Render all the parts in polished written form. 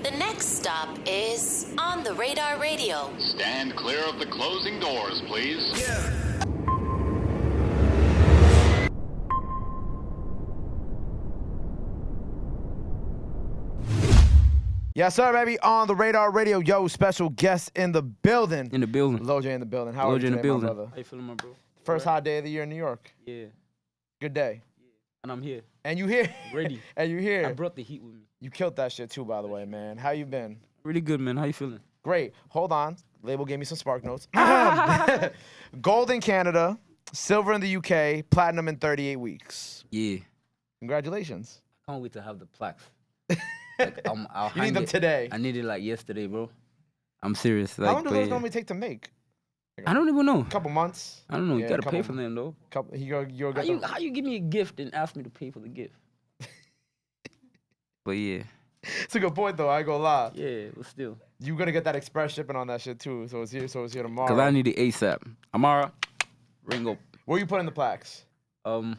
The next stop is On the Radar Radio. Stand clear of the closing doors, please. Yeah. Yes, sir, baby. On the Radar Radio. Yo, special guest in the building. In the building. Lojay in the building. How are you today, my brother? How you feeling, my bro? First hot day of the year in New York. Yeah. Good day. Yeah. And I'm here. And you here. Ready. And you here. I brought the heat with me. You killed that shit too, by the way, man. How you been? Really good, man. How you feeling? Great. Hold on. Label gave me some spark notes. Gold in Canada, silver in the UK, platinum in 38 weeks. Yeah. Congratulations. I can't wait to have the plaques. Like, I'll You need them today. I need it like yesterday, bro. I'm serious. Like, How long do those normally take to make? I don't even know. A couple months. I don't know. Yeah, You gotta pay for them, though. How you give me a gift and ask me to pay for the gift? But yeah. It's a good point, though. I ain't gonna lie. Yeah, but still. You gonna get that express shipping on that shit too. So it's here tomorrow. Cause I need it ASAP. Amara, ring up. Where you putting the plaques?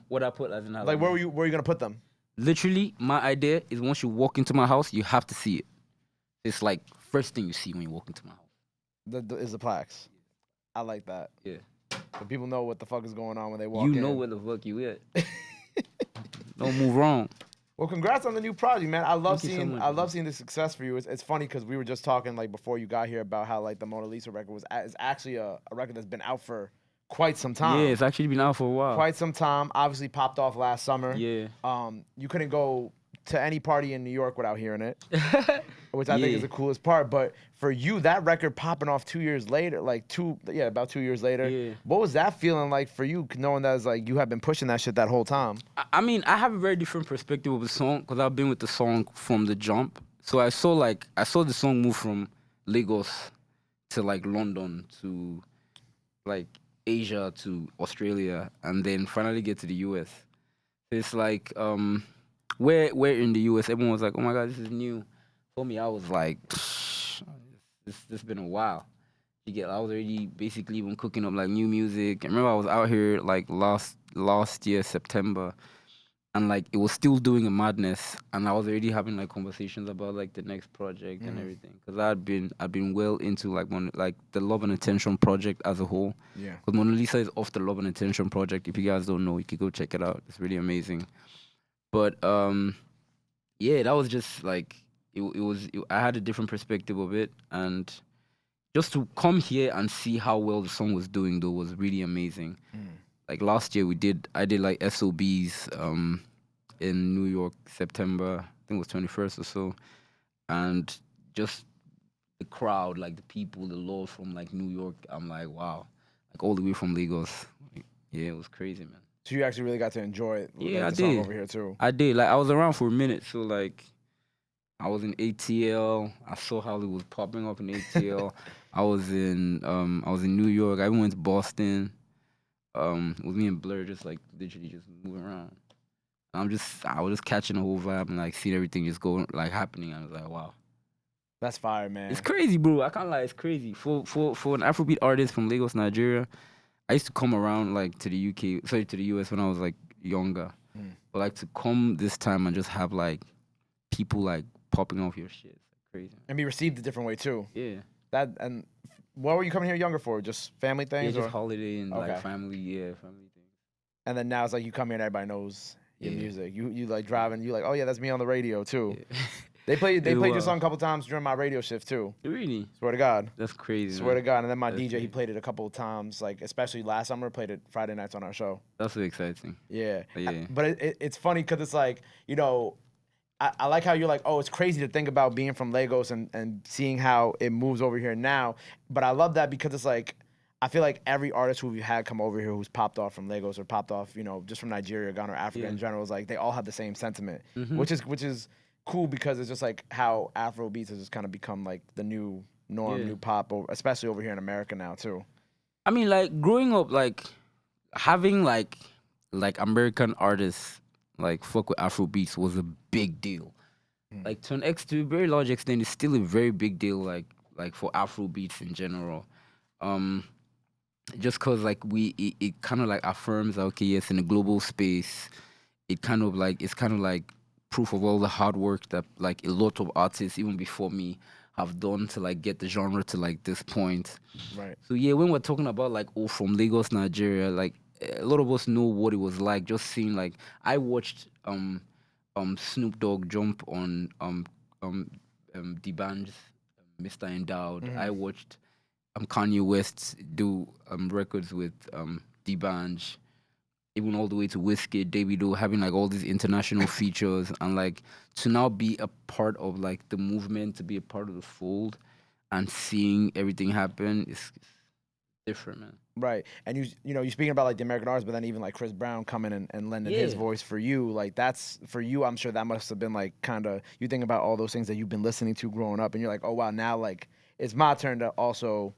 What I put as in how. Like where you gonna put them? Literally, my idea is once you walk into my house, you have to see it. It's like first thing you see when you walk into my house. Is the plaques. I like that. Yeah. So people know what the fuck is going on when they walk in. You know where the fuck you at. Don't move wrong. Well, congrats on the new project, man. I love Thank you so seeing much, the success for you. It's funny because we were just talking like before you got here about how like the Mona Lisa record is actually a record that's been out for quite some time. Yeah, it's actually been out for a while. Quite some time. Obviously popped off last summer. Yeah. You couldn't go to any party in New York without hearing it, which I think is the coolest part. But for you, that record popping off 2 years later, about 2 years later. Yeah. What was that feeling like for you, knowing that it's like you have been pushing that shit that whole time? I mean, I have a very different perspective of the song because I've been with the song from the jump. So I saw the song move from Lagos to like London to like Asia to Australia and then finally get to the US. It's like where in the US everyone was like, oh my God, this is new. For me, I was like, this been a while. I was already basically even cooking up like new music. I remember I was out here like last year, September, and like it was still doing a madness, and I was already having like conversations about like the next project and everything, because I'd been well into like the Love and Attention project as a whole. Yeah. Because Mona Lisa is off the Love and Attention project. If you guys don't know, you could go check it out. It's really amazing. But yeah, that was just like I had a different perspective of it, and just to come here and see how well the song was doing though was really amazing. Like last year I did like SOBs in New York, September, I think it was 21st or so. And just the crowd, like the people, the love from like New York, I'm like, wow. Like all the way from Lagos. Yeah, it was crazy, man. So you actually really got to enjoy it. Yeah, I the song did. Over here too. I did. Like I was around for a minute, so like I was in ATL. I saw how it was popping up in ATL. I was in New York. I even went to Boston. With me and Blur, just like literally just moving around. I was just catching the whole vibe and like seeing everything just going like happening. I was like, wow, that's fire, man. it's crazy, bro. I can't lie, it's crazy for an Afrobeat artist from Lagos, Nigeria. I used to come around like to the US when I was like younger, but like to come this time and just have like people like popping off your shit, it's like crazy. And be received a different way too. Yeah. And what were you coming here younger for? Just family things? Yeah, just holiday and like family things. And then now it's like you come here and everybody knows your music. You like driving, you like, oh yeah, that's me on the radio too. Yeah. They played your song a couple times during my radio shift too. Really? Swear to God. That's crazy. Swear to God. And then my That's DJ, crazy. he played it a couple of times, like especially last summer, played it Friday nights on our show. That's so exciting. Yeah. Yeah. But it's funny because it's like, you know, I like how you're like, oh, it's crazy to think about being from Lagos and seeing how it moves over here now. But I love that because it's like, I feel like every artist who we've had come over here who's popped off from Lagos or popped off, you know, just from Nigeria, Ghana, or Africa in general, is like they all have the same sentiment, which is cool because it's just like how Afrobeats has just kind of become like the new norm, new pop, especially over here in America now too. I mean, like growing up, like having like American artists like fuck with Afrobeats was a big deal. Like to a very large extent, it's still a very big deal. Like for Afrobeats in general, just cause like it kind of like affirms okay, yes, in a global space, it's kind of like proof of all the hard work that like a lot of artists, even before me, have done to like get the genre to like this point. Right. So yeah, when we're talking about like from Lagos, Nigeria, like a lot of us know what it was like. Just seeing like I watched Snoop Dogg jump on D'Banj's Mr. Endowed. I watched Kanye West do records with D'Banj, even all the way to Wizkid, Davido, having like all these international features, and like to now be a part of like the movement, to be a part of the fold, and seeing everything happen is different, man. Right. And you're speaking about like the American artists, but then even like Chris Brown coming and lending his Yeah. voice for you, like that's for you. I'm sure that must have been like kind of, you think about all those things that you've been listening to growing up, and you're like, oh wow, now like it's my turn to also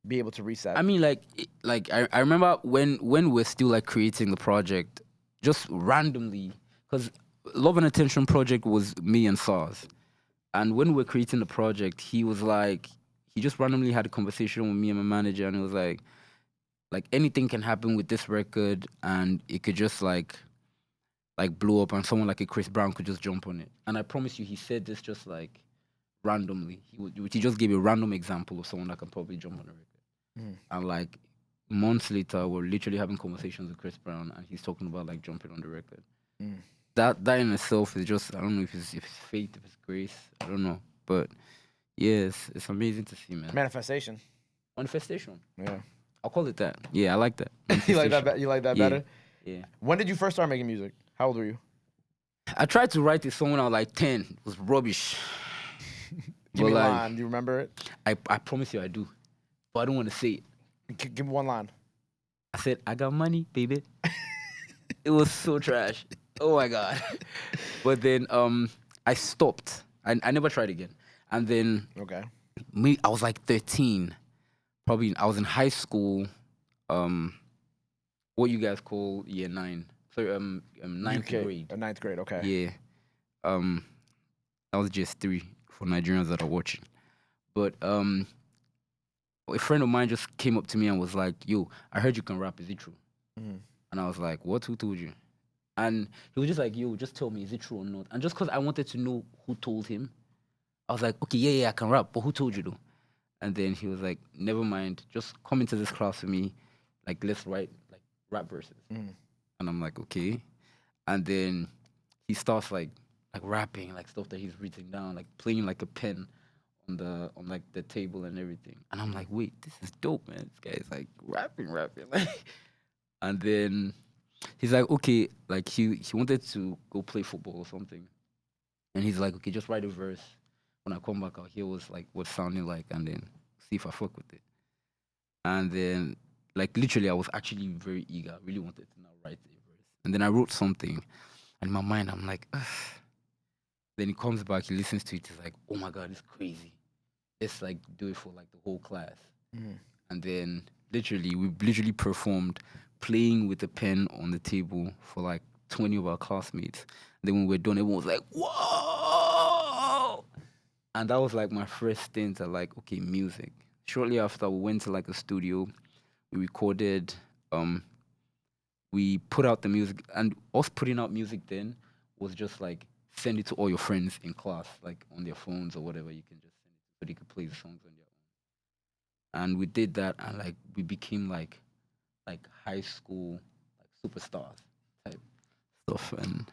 be able to reset. I mean, I remember when we're still like creating the project, just randomly, because Love and Attention project was me and SARS, and when we were creating the project, he was like, he just randomly had a conversation with me and my manager, and it was like anything can happen with this record, and it could just like blow up, and someone like a Chris Brown could just jump on it. And I promise you, he said this just like randomly. He just gave a random example of someone that can probably jump on a record. And like months later, we're literally having conversations with Chris Brown, and he's talking about like jumping on the record. That in itself is just, I don't know if it's fate, if it's grace, I don't know, but yes, it's amazing to see, man. Manifestation. Manifestation. Yeah. I'll call it that. Yeah, I like that. You like that? You like that Yeah. better? Yeah. When did you first start making music? How old were you? I tried to write this song when I was like 10. It was rubbish. Give me a like, line. Do you remember it? I promise you I do, but I don't want to say it. Give me one line. I said, I got money, baby. It was so trash. Oh my God. But then I stopped. I never tried again. And then Okay. I was like 13. Probably I was in high school. What you guys call year 9. So ninth UK, grade. Ninth grade, okay. Yeah. That was just 3 for Nigerians that are watching. But a friend of mine just came up to me and was like, yo, I heard you can rap, is it true? And I was like, what? Who told you? And he was just like, yo, just tell me, is it true or not? And just because I wanted to know who told him, I was like, okay, yeah, I can rap, but who told you though? And then he was like, never mind, just come into this class with me, like let's write like rap verses. And I'm like, okay. And then he starts like rapping, like stuff that he's written down, like playing like a pen on like the table and everything. And I'm like, wait, this is dope, man. This guy's like rapping. And then he's like, okay, like he wanted to go play football or something. And he's like, okay, just write a verse. When I come back, I'll hear what's sounding like, and then see if I fuck with it. And then, like, literally, I was actually very eager. I really wanted to now write a verse. And then I wrote something, and in my mind, I'm like, ugh. Then he comes back, he listens to it, he's like, oh my God, it's crazy. Let's, like, do it for, like, the whole class. And then, we performed playing with a pen on the table for, like, 20 of our classmates. And then when we were done, everyone was like, whoa! And that was like my first stint at like, okay, music. Shortly after, we went to like a studio, we recorded, we put out the music, and us putting out music then was just like send it to all your friends in class, like on their phones or whatever. You can just send it so they could play the songs on their own. And we did that, and like we became like high school like superstars type stuff, and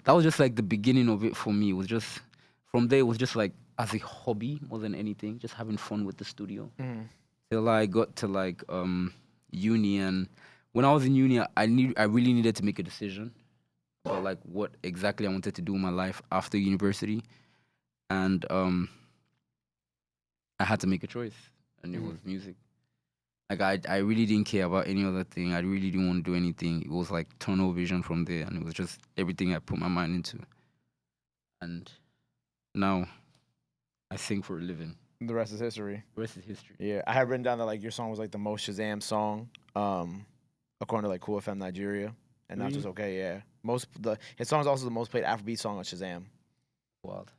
that was just like the beginning of it for me. It was just, from there, it was just like as a hobby more than anything, just having fun with the studio. Till I got to like uni, and when I was in uni, I really needed to make a decision about like what exactly I wanted to do in my life after university, and I had to make a choice, and it was music. Like I really didn't care about any other thing. I really didn't want to do anything. It was like tunnel vision from there, and it was just everything I put my mind into. And now I sing for a living. The rest is history. The rest is history. Yeah, I had written down that like your song was like the most Shazam song, according to like Cool FM Nigeria, and not just okay. Yeah, his song is also the most played Afrobeat song on Shazam. Wild.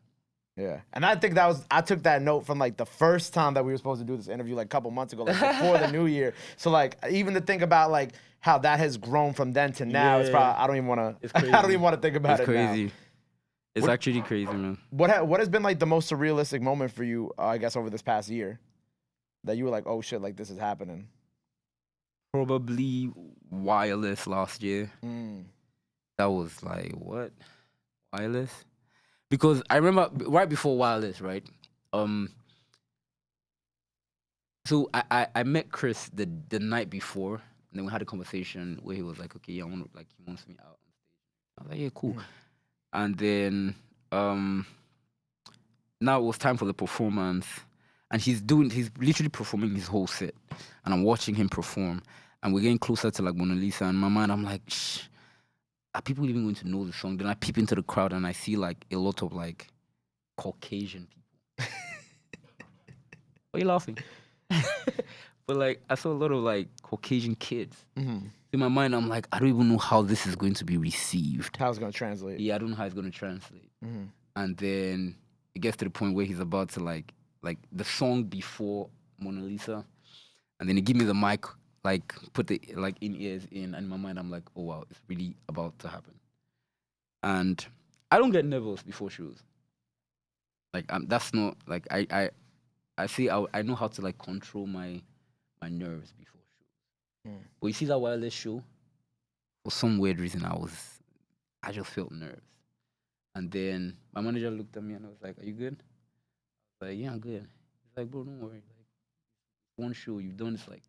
Yeah, and I think I took that note from like the first time that we were supposed to do this interview like a couple months ago, like before the new year. So like even to think about like how that has grown from then to now, it's Yeah. probably I don't even want It's to crazy. I don't even want to think about It's it now. crazy. It's actually crazy, man. What has been like the most surrealistic moment for you? I guess over this past year, that you were like, oh shit, like this is happening. Probably Wireless last year. Mm. That was like what? Wireless? Because I remember right before Wireless, right? So I met Chris the night before, and then we had a conversation where he was like, okay, yeah, he wants me out on stage. I was like, yeah, cool. And then now it was time for the performance, and he's literally performing his whole set, and I'm watching him perform, and we're getting closer to like Mona Lisa. In my mind, I'm like, shh, are people even going to know the song? Then I peep into the crowd and I see like a lot of like Caucasian people. Why are you laughing? But like I saw a lot of like Caucasian kids. Mm-hmm. In my mind, I'm like, I don't even know how this is going to be received. How it's gonna translate? Yeah, I don't know how it's going to translate. Mm-hmm. And then it gets to the point where he's about to like the song before Mona Lisa, and then he give me the mic, like put the like in ears in, and in my mind I'm like, oh wow, it's really about to happen. And I don't get nervous before shows. Like that's not like I see I know how to like control my nerves before shows. But you see that Wireless show, for some weird reason I just felt nerves. And then my manager looked at me and I was like, "Are you good?" I was like, "Yeah, I'm good." He's like, "Bro, don't worry. Like one show, you've done this like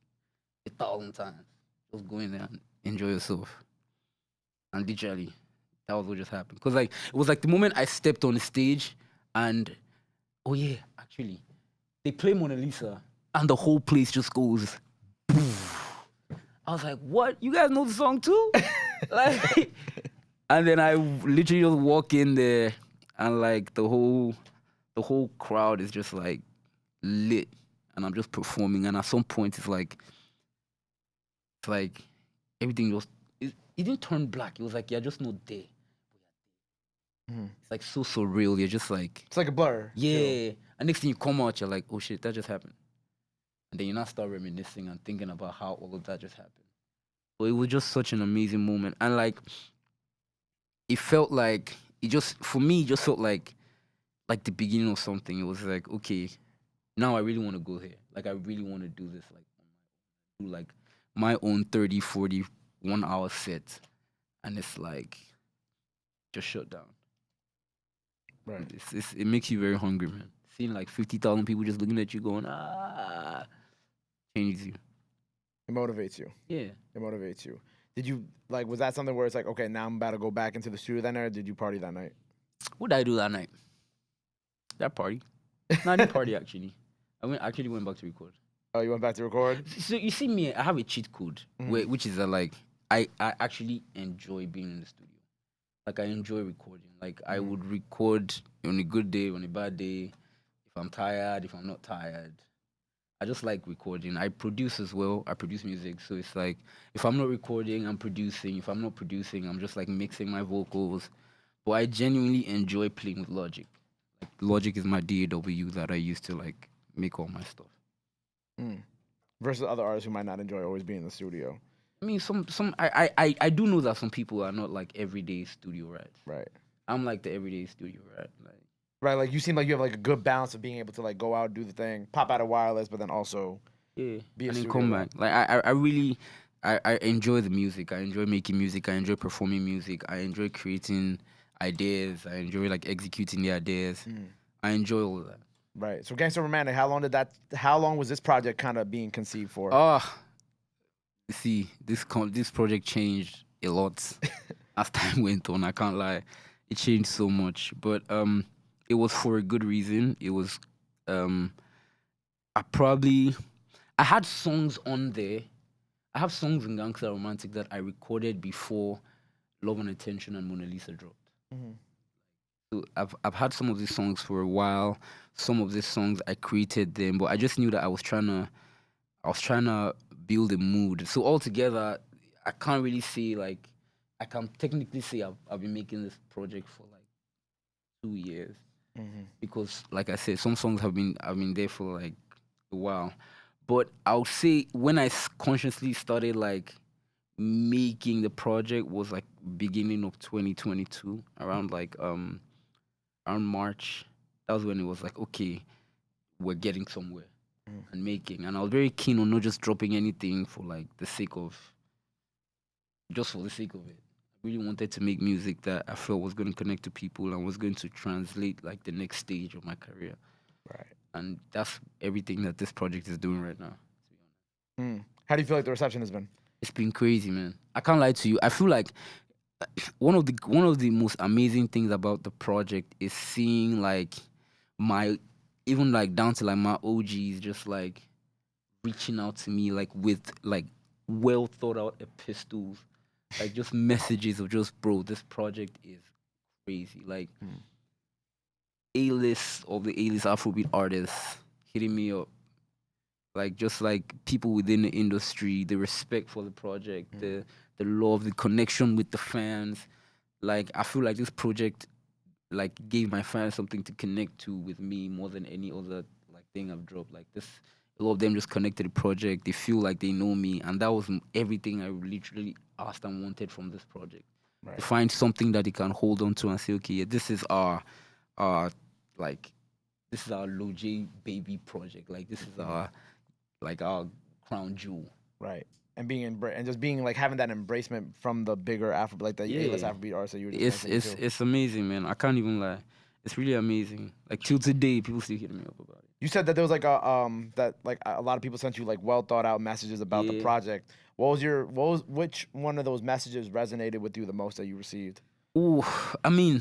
1,000 times. Just go in there and enjoy yourself." And literally, that was what just happened. Cause like it was like the moment I stepped on the stage, and oh yeah, actually, they play Mona Lisa, and the whole place just goes. Poof. I was like, "What? You guys know the song too?" Like, and then I literally just walk in there, and like the whole crowd is just like lit, and I'm just performing. And at some point, it's like everything just it didn't turn black. It was like you're just not there. It's like so surreal. You're just like It's like a blur. yeah. And next thing you come out, you're like, oh shit, that just happened. And then you now start reminiscing and thinking about how all of that just happened. But it was just such an amazing moment, and like it felt like it just for me it just felt like the beginning of something. It was like, okay, now I really want to go here. Like I really want to do this like do like my own 30, 40, 1 hour set. And it's like just shut down. Right. It makes you very hungry, man. Seeing like 50,000 people just looking at you going, changes you. It motivates you. Yeah. It motivates you. Did you like? Was that something where it's like, okay, now I'm about to go back into the studio that night, or did you party that night? What did I do that night? That party? No, I didn't party actually. Actually went back to record. Oh, you went back to record? So you see me, I have a cheat code, which is that like I actually enjoy being in the studio. Like I enjoy recording. Like I would record on a good day, on a bad day, if I'm tired, if I'm not tired. I just like recording. I produce as well. I produce music. So it's like if I'm not recording, I'm producing. If I'm not producing, I'm just like mixing my vocals. But I genuinely enjoy playing with Logic. Like Logic is my DAW that I use to like make all my stuff. Versus other artists who might not enjoy always being in the studio. I mean, I do know that some people are not like everyday studio rats. Right. I'm like the everyday studio rat. Like Right, like you seem like you have like a good balance of being able to like go out, do the thing, pop out of Wireless, but then also yeah, be a and then studio come rat. back. Like I really I enjoy the music. I enjoy making music. I enjoy performing music. I enjoy creating ideas. I enjoy like executing the ideas. I enjoy all of that. Right. So Gangster Romantic, how long was this project kind of being conceived for? See, this project changed a lot as time went on. I can't lie, it changed so much. But it was for a good reason. It was I had songs on there. I have songs in Gangster Romantic that I recorded before Love and Attention and Mona Lisa dropped. So I've had some of these songs for a while. Some of these songs I created them, but I just knew that I was trying to build a mood. So altogether, I can't really say like I can technically say I've been making this project for like 2 years. because, like I said, some songs have been there for like a while. But I'll say when I consciously started like making the project was like beginning of 2022, around like around March. That was when it was like, okay, we're getting somewhere and making. And I was very keen on not just dropping anything for like the sake of just for the sake of it. I really wanted to make music that I felt was going to connect to people and was going to translate like the next stage of my career. Right. And that's everything that this project is doing right now. How do you feel like the reception has been? It's been crazy, man. I can't lie to you. I feel like one of the most amazing things about the project is seeing like my even like down to like my OGs just like reaching out to me like with like well thought out epistles, like just messages of just, bro, this project is crazy. Like A-list of the A-list Afrobeat artists hitting me up, like just like people within the industry, the respect for the project, the love, the connection with the fans. Like I feel like this project like gave my fans something to connect to with me more than any other like thing I've dropped. Like this, a lot of them just connect to the project. They feel like they know me, and that was everything I literally asked and wanted from this project. Right. To find something that they can hold on to and say, okay, yeah, this is our like this is our Lojay baby project. Like this is our crown jewel. Right. And being and just being like having that embracement from the bigger Afro, like the A-list Afrobeat artists that you were just mentioning too. It's amazing, man. I can't even lie. It's really amazing. Like till today, people still hitting me up about it. You said that there was like a lot of people sent you like well thought out messages about the project. Which one of those messages resonated with you the most that you received? Ooh, I mean,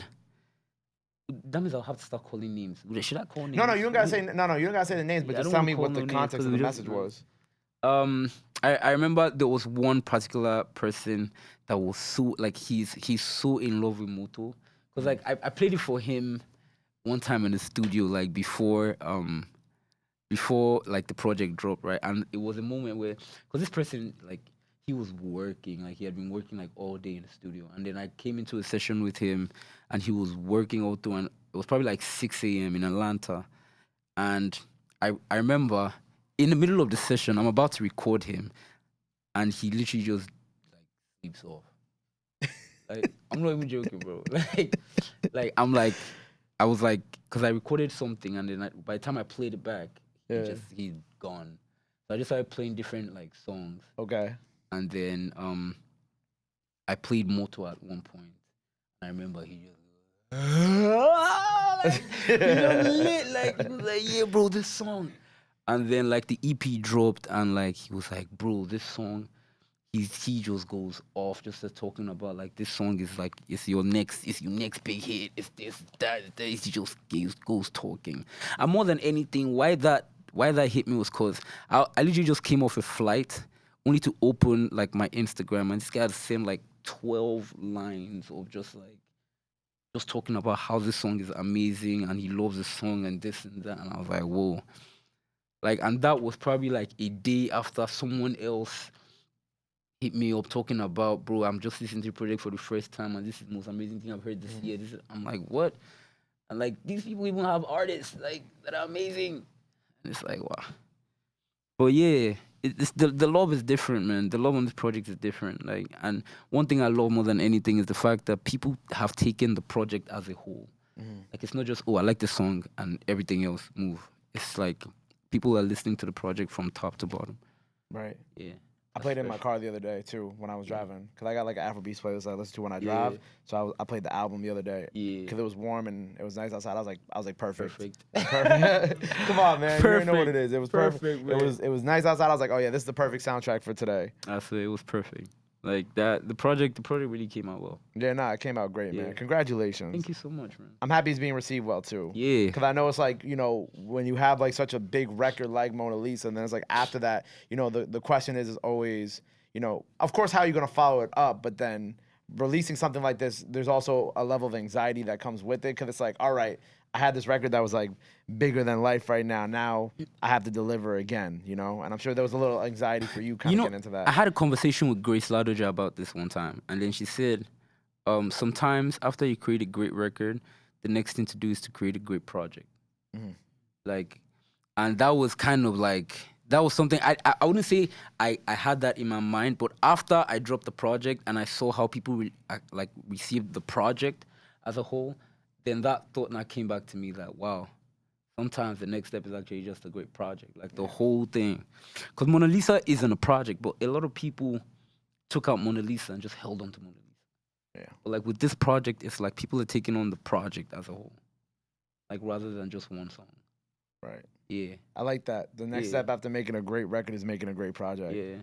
that means I'll have to start calling names. Should I call names? No, you don't gotta say you don't gotta say the names, but I just don't tell wanna me call what the no names context of 'cause the we message don't- was. I remember there was one particular person that was so like he's so in love with MOTO, because like I played it for him one time in the studio like before like the project dropped, right? And it was a moment where, because this person like he was working, like he had been working like all day in the studio, and then I came into a session with him and he was working all through, and it was probably like 6 a.m. in Atlanta, and I remember in the middle of the session, I'm about to record him, and he literally just like sleeps off. Like I'm not even joking, bro. Like I was like, because I recorded something, and then by the time I played it back, he's gone. So I just started playing different like songs. Okay. And then I played MOTO at one point. I remember he just he just lit like he was like, yeah, bro, this song. And then like the EP dropped, and like he was like, bro, this song, he just goes off, just talking about like this song is like it's your next big hit, it's this that. He just goes talking. And more than anything, why that hit me was because I literally just came off a flight only to open like my Instagram, and this guy had sent like 12 lines of just talking about how this song is amazing and he loves the song and this and that, and I was like, whoa. Like, and that was probably like a day after someone else hit me up talking about, bro, I'm just listening to the project for the first time and this is the most amazing thing I've heard this year. I'm like, what? And like, these people even have artists like that are amazing. And it's like, wow. But yeah, the love is different, man. The love on this project is different. Like, and one thing I love more than anything is the fact that people have taken the project as a whole. Like, it's not just, oh, I like the song and everything else move. It's like people are listening to the project from top to bottom. Right. Yeah. I played it in my car the other day too when I was driving, because I got like an Afrobeats playlist I listen to when I drive. So I played the album the other day. Yeah. Because it was warm and it was nice outside. I was like perfect. Perfect. Come on, man. You already know what it is. It was perfect. Man. It was nice outside. I was like, oh yeah, this is the perfect soundtrack for today. I swear it was perfect. Like that, the project really came out well. Yeah, it came out great, man. Congratulations. Thank you so much, man. I'm happy it's being received well too. Yeah. Because I know it's like, you know, when you have like such a big record like Mona Lisa, and then it's like after that, you know, the question is always, you know, of course, how are you going to follow it up? But then releasing something like this, there's also a level of anxiety that comes with it, because it's like, all right, I had this record that was like bigger than life right now. Now I have to deliver again, you know? And I'm sure there was a little anxiety for you kind of getting into that. I had a conversation with Grace Lojay about this one time. And then she said, sometimes after you create a great record, the next thing to do is to create a great project. Mhm. Like, and that was kind of like, that was something I wouldn't say I had that in my mind, but after I dropped the project and I saw how people received the project as a whole, then that thought now came back to me like, wow, sometimes the next step is actually just a great project, like the whole thing. Because Mona Lisa isn't a project, but a lot of people took out Mona Lisa and just held on to Mona Lisa. Yeah. But like with this project, it's like people are taking on the project as a whole, like rather than just one song. Right. Yeah. I like that. The next step after making a great record is making a great project. Yeah.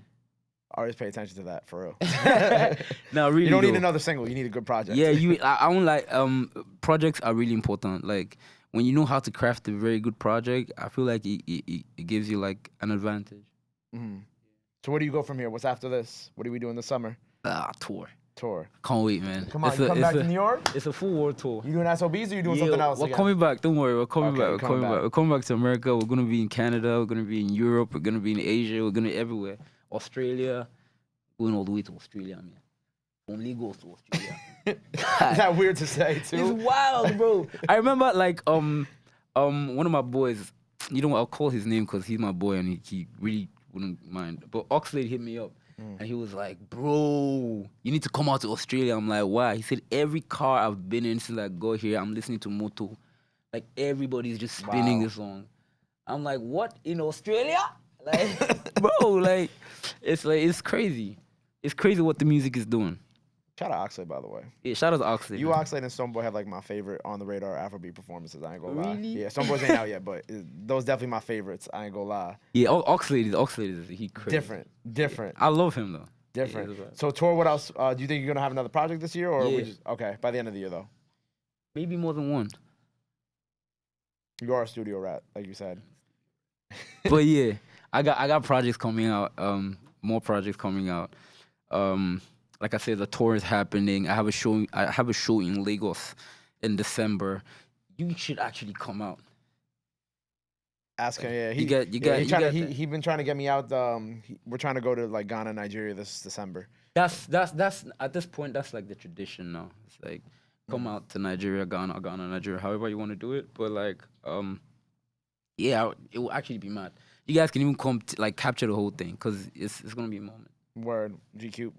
Always pay attention to that, for real. No, really. You don't need though. another single. You need a good project. Yeah, I don't like projects are really important. Like when you know how to craft a very good project, I feel like it gives you like an advantage. Mhm. So where do you go from here? What's after this? What are we doing this summer? Tour. Can't wait, man. Come on, you come back to New York? It's a full world tour. You doing SOBs or you doing something else We're again? coming back. Don't worry. We're coming Okay, back. We're coming back. We're coming back to America. We're gonna be in Canada. We're gonna be in Europe. We're gonna be in Asia. We're gonna be everywhere. Australia. Going all the way to Australia, man. From Lagos to Australia. Is that weird to say too? It's wild, bro. I remember like one of my boys. You know what? I'll call his name because he's my boy and he really wouldn't mind. But Oxlade hit me up. And he was like, bro, you need to come out to Australia. I'm like, why? He said, every car I've been in since I got here, I'm listening to MOTO. Like, everybody's just spinning this song. I'm like, what? In Australia? Like, bro, like, it's crazy. It's crazy what the music is doing. Shout out Oxlade, by the way. Yeah, shout out to Oxlade. You, Oxlade, and Stoneboy have like my favorite on the radar Afrobeat performances. I ain't gonna lie. Really? Yeah, Stoneboys ain't out yet, but those definitely my favorites. I ain't gonna lie. Yeah, Oxlade is he crazy. Different. I love him though. Different. Yeah, right. So tour, what else? Do you think you're gonna have another project this year, or we Yeah. just okay by the end of the year though? Maybe more than one. You are a studio rat, like you said. But yeah, I got projects coming out. More projects coming out. Like I said, the tour is happening. I have a show in Lagos in December. You should actually come out. Ask him. Yeah, he been trying to get me out. We're trying to go to like Ghana, Nigeria this December. That's at this point that's like the tradition now. It's like come out to Nigeria, Ghana, Nigeria, however you want to do it. But like yeah, it will actually be mad. You guys can even come like capture the whole thing because it's gonna be a moment. Word, GQ.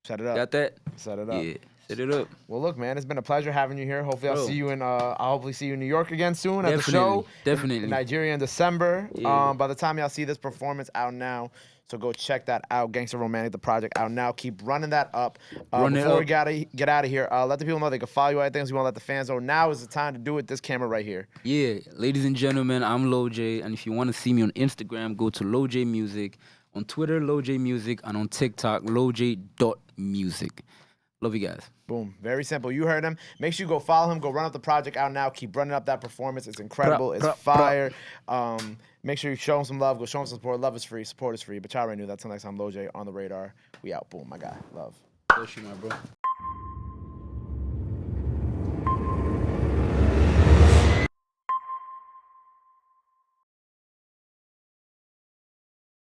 Set it up. Got that? Set it up. Yeah, set it up. Well, look, man, it's been a pleasure having you here. Hopefully, I'll Bro. see you in. I'll hopefully see you in New York again soon at the show. Definitely. In Nigeria in December. Yeah. By the time y'all see this performance out now, so go check that out. Gangster Romantic, the project out now. Keep running that up. Before we get out of here, let the people know they can follow you. I think we want to let the fans know now is the time to do it. This camera right here. Yeah, ladies and gentlemen, I'm Lojay, and if you want to see me on Instagram, go to Lojay Music. On Twitter, Lojay Music, and on TikTok, Lojay.music. Love you guys. Boom. Very simple. You heard him. Make sure you go follow him. Go run up the project out now. Keep running up that performance. It's incredible. It's fire. Make sure you show him some love. Go show him some support. Love is free. Support is free. But y'all already knew that. Till next time, Lojay on the radar. We out. Boom. My guy. Love. Bless you, my bro.